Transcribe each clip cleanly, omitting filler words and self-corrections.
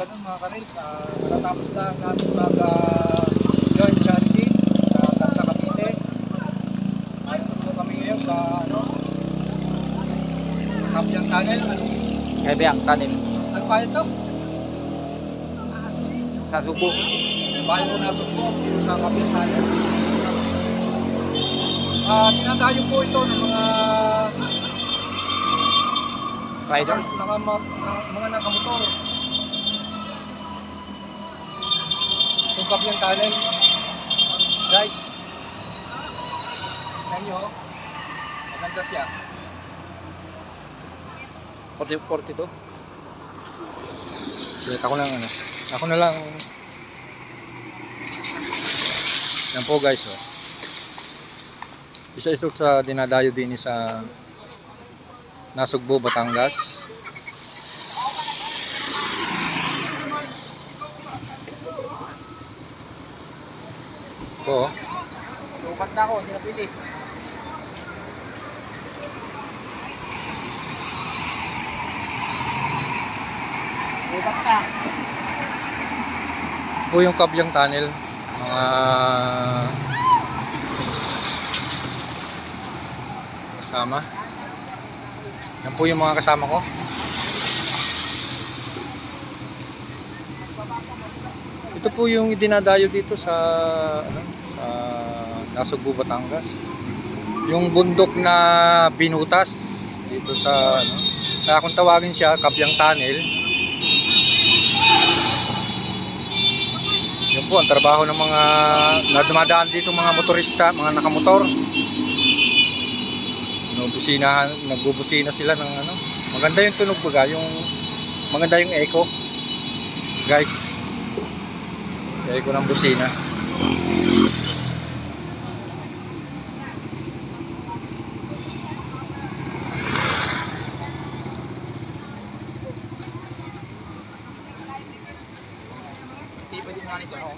ganun mga karils, matatapos lang namin mag-join charity sa Cavite. Ito po kami ngayon sa Kabyang Tunnel. Kabyang Tunnel. Ano pa ito? Sa Subo. Bahay mo nasa po dito sa Kabyang Tunnel. Tinadayo po ito ng mga Riders. Mga nakamotor. Itong Kabyang Tunnel. Guys, yan nyo, maganda siya. 42. Wait, ako lang Ako na lang. Yan po guys, oh. Isa ito sa dinadayo din sa Nasugbo, Batangas. Ito, oh. Lupat na ako, hindi na pili. Lupat ka. Ito po yung Kabyang Tunnel. Mga kasama. Yan po yung mga kasama ko. Ito po yung idinadayo dito sa sa Nasugbo, Batangas. Yung bundok na binutas dito sa kaya kung tawagin siya Kabyang Tunnel. Yun po ang trabaho ng mga dumadaan dito, mga motorista, mga nakamotor. Nagbubusina sila ng maganda yung tunog baga, yung maganda yung echo. Guys, echo ng busina. Pwede nga nito, no?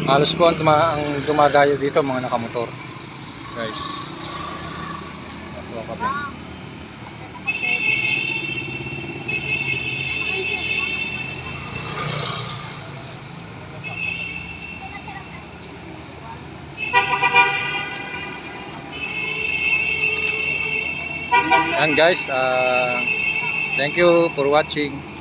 Halos po ang dumadayo dito mga nakamotor. Guys. Ito kami. And guys, thank you for watching.